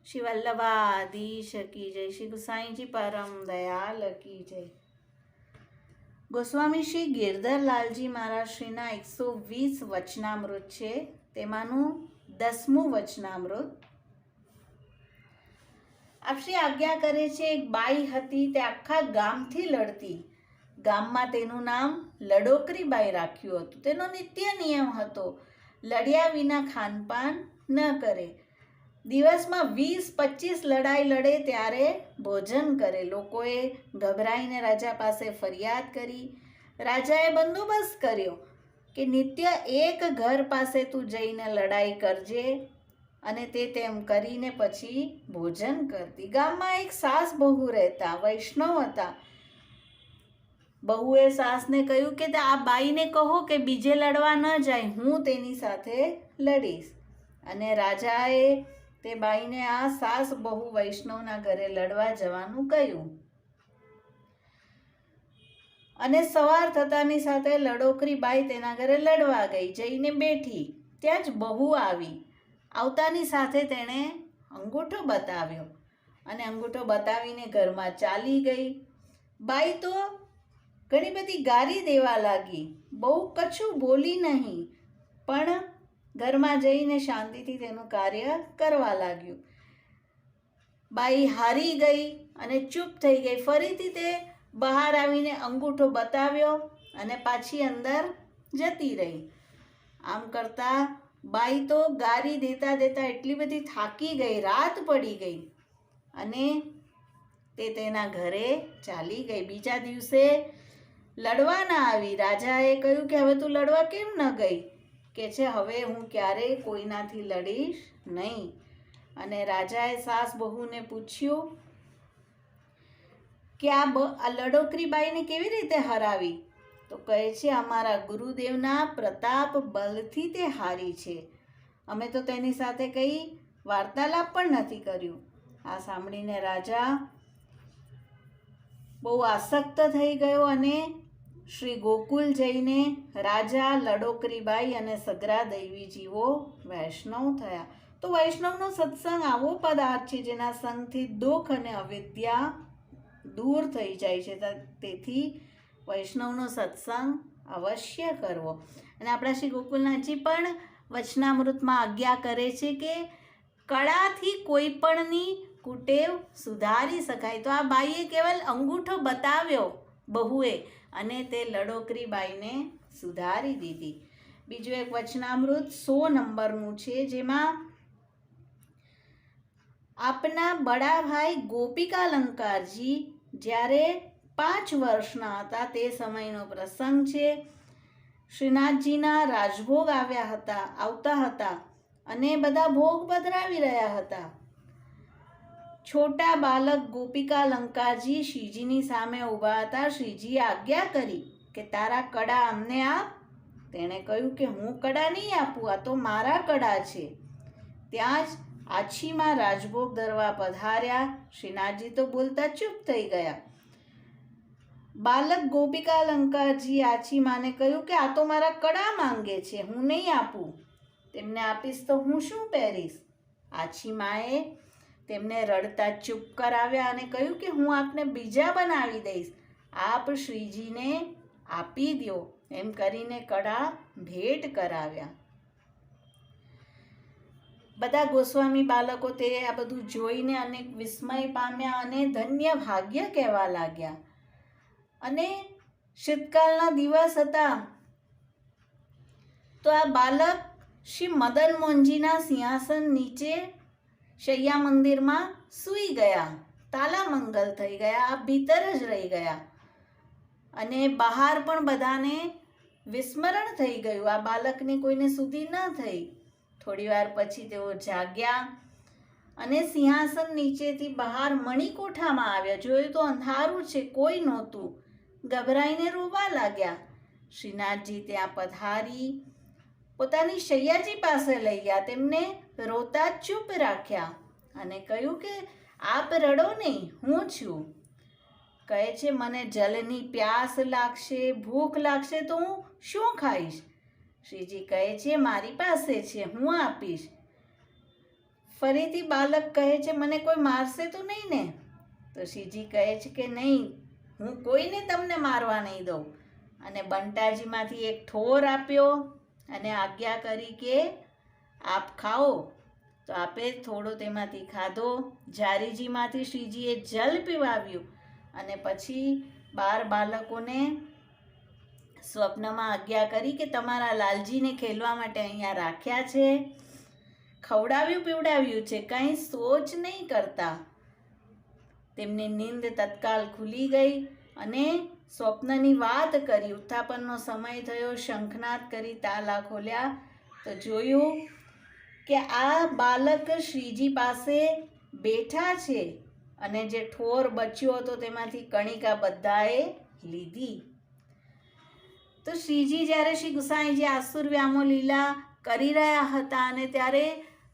શ્રી વલ્લભાધીશ કી જય, શ્રી ગુસાઈજી પરમ દયાલ કી જય। ગોસ્વામી શ્રી ગિરધરલાલજી મહારાજ શ્રીના 120 વચનામૃત છે, તેમાંનું 10મું વચનામૃત। આપશ્રી આજ્ઞા કરે છે, એક બાઈ હતી તે આખા ગામથી લડતી। ગામમાં તેનું નામ લડોકરીબાઈ રાખ્યું હતું। તેનો નિત્ય નિયમ હતો લડ્યા વિના ખાનપાન ન કરે। દિવસમાં 20-25 લડાઈ લડે ત્યારે ભોજન કરે। લોકોએ ગભરાઈને રાજા પાસે ફરિયાદ કરી। રાજાએ બંદોબસ્ત કર્યો કે નિત્ય એક ઘર પાસે તું જઈને લડાઈ કરજે, અને તે તેમ કરીને પછી ભોજન કરતી। ગામમાં એક સાસ બહુ રહેતા, વૈષ્ણવ હતા। બહુએ સાસને કહ્યું કે આ બાઈને કહો કે બીજે લડવા ન જાય, હું તેની સાથે લડીશ। અને રાજાએ તે બાઈને આ સાસ બહુ વૈષ્ણવના ઘરે લડવા જવાનું કહ્યું। અને સવાર થતાની સાથે લડોકરી બાઈ તેના ઘરે લડવા ગઈ। જઈને બેઠી, ત્યાં જ બહુ આવી। આવતાની સાથે તેણે અંગૂઠો બતાવ્યો અને અંગૂઠો બતાવીને ઘરમાં ચાલી ગઈ। બાઈ તો ઘણી બધી ગારી દેવા લાગી, બહુ કછું બોલી નહીં, પણ ઘરમાં જઈને શાંતિથી તેનું કાર્ય કરવા લાગ્યું। બાઈ હારી ગઈ અને ચૂપ થઈ ગઈ। ફરીથી તે બહાર આવીને અંગૂઠો બતાવ્યો અને પાછી અંદર જતી રહી। આમ કરતા બાઈ તો ગારી દેતા દેતા એટલી બધી થાકી ગઈ, રાત પડી ગઈ અને તે તેના ઘરે ચાલી ગઈ। બીજા દિવસે લડવા ના આવી। રાજાએ કહ્યું કે હવે તું લડવા કેમ ન ગઈ? કે છે હવે હું ક્યારેય કોઈનાથી લડીશ નહીં। અને રાજાએ સાસ બહુને પૂછ્યું કે આ લડોકરી બાઈને કેવી રીતે હરાવી? તો કહે છે અમારા ગુરુદેવના પ્રતાપ બલથી તે હારી છે, અમે તો તેની સાથે કંઈ વાર્તાલાપ પણ નથી કર્યું। આ સાંભળીને રાજા બહુ આસક્ત થઈ ગયો અને શ્રી ગોકુલ જઈને રાજા, લડોકરીબાઈ અને સગરા દૈવીજીવો વૈષ્ણવ થયા। તો વૈષ્ણવનો સત્સંગ આવો પદાર્થ છે જેના સંગથી દુઃખ અને અવિદ્યા દૂર થઈ જાય છે। તેથી વૈષ્ણવનો સત્સંગ અવશ્ય કરવો। અને આપણા શ્રી ગોકુલનાથજી પણ વચનામૃતમાં આજ્ઞા કરે છે કે કળાથી કોઈ પણની કુટેવ સુધારી શકાય। તો આ બાઈએ કેવલ અંગૂઠો બતાવ્યો બહુએ અને તે લડોકરી બાઈને સુધારી દીધી। બીજું એક વચનામૃત 100 નંબરનું છે, જેમાં આપના બડા ભાઈ ગોપિકાલંકારજી જ્યારે 5 વર્ષના હતા તે સમયનો પ્રસંગ છે। શ્રીનાથજીના રાજભોગ આવતા હતા અને બધા ભોગ પધરાવી રહ્યા હતા। છોટા બાલક ગોપિકાલંકારજી શ્રીજીની સામે ઊભા હતા। શ્રીજીએ આજ્ઞા કરી કે તારા કડા અમને આપ। તેણે કહ્યું કે હું કડા નહીં આપું, આ તો મારા કડા છે। ત્યાં જ આછીમાં રાજભોગ ધરવા પધાર્યા। શ્રીનાથજી તો બોલતા ચૂપ થઈ ગયા। બાલક ગોપિકાલંકારજી આછીમાને કહ્યું કે આ તો મારા કડા માંગે છે, હું નહીં આપું, તેમને આપીશ તો હું શું પહેરીશ? આછીમાએ તેમને રડતા ચૂપ કરાવ્યા અને કહ્યું કે હું આપને બીજા બનાવી દઈશ, આપ શ્રીજીને આપી દો। એમ કરીને કડા ભેટ કરાવ્યા। બધા ગોસ્વામી બાળકો તે આ બધું જોઈને અનેક વિસ્મય પામ્યા અને ધન્ય ભાગ્ય કહેવા લાગ્યા। અને શીતકાળના દિવસ હતા તો આ બાલક શ્રી મદન મોહનજીના સિંહાસન નીચે શૈયા મંદિરમાં સૂઈ ગયા। તાલામંગલ થઈ ગયા, આ ભીતર જ રહી ગયા અને બહાર પણ બધાને વિસ્મરણ થઈ ગયું। આ બાલકને કોઈને સુધી ન થઈ। થોડી વાર પછી તેઓ જાગ્યા અને સિંહાસન નીચેથી બહાર મણિકોઠામાં આવ્યા। જોયું તો અંધારું છે, કોઈ નહોતું। ગભરાઈને રોવા લાગ્યા। શ્રીનાથજી ત્યાં પધારી પોતાની શૈયાજી પાસે લઈ ગયા। તેમને રોતા ચૂપ રાખ્યા અને કહ્યું કે આપ રડો નહીં, હું છું। કહે છે મને જલની પ્યાસ લાગશે, ભૂખ લાગશે તો હું શું ખાઈશ? શ્રીજી કહે છે મારી પાસે છે, હું આપીશ। ફરીથી બાલક કહે છે, મને કોઈ મારશે તો નહીં ને? તો શ્રીજી કહે છે કે નહીં, હું કોઈને તમને મારવા નહીં દઉં. અને બંટાજીમાંથી એક ઠોર આપ્યો અને આજ્ઞા કરી કે આપ ખાઓ. તો આપે થોડો તેમાંથી ખાધો. જારીજીમાંથી શ્રીજીએ જલ પીવાવ્યું અને પછી 12 બાળકોને સ્વપ્નમાં આજ્ઞા કરી કે તમારા લાલજીને ખેલવા માટે અહીંયા રાખ્યા છે, ખવડાવ્યું પીવડાવ્યું છે, કંઈ સોચ નહીં કરતા. તેમની નીંદ તત્કાલ ખુલી ગઈ અને સ્વપ્નની વાત કરી. ઉત્થાપનનો સમય થયો, શંખનાદ કરી તાલા ખોલ્યા તો જોયું કે આ બાલક શ્રીજી પાસે બેઠા છે અને જે ઠોર બચ્યો હતો તેમાંથી કણિકા બધાએ લીધી. તો શ્રીજી જ્યારે શ્રી ગુસાઈજી આસુર વ્યામો લીલા કરી રહ્યા હતા અને ત્યારે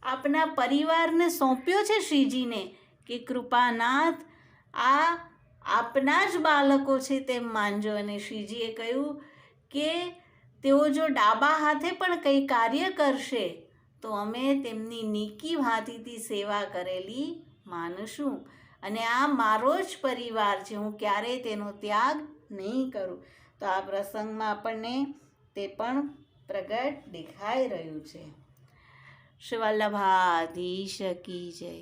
આપના પરિવારને સોંપ્યો છે શ્રીજીને કે કૃપાનાથ આ આપના જ બાળકો છે તેમ માનજો. અને શ્રીજીએ કહ્યું કે તેઓ જો ડાબા હાથે પણ કંઈ કાર્ય કરશે તો અમે તેમની નીકી ભાંતિથી સેવા કરેલી માનશું અને આ મારો જ પરિવાર છે, હું ક્યારેય તેનો ત્યાગ નહીં કરું. તો આ પ્રસંગમાં આપણને તે પણ પ્રગટ દેખાઈ રહ્યું છે. શ્રી વલ્લભાધીશ કી જય.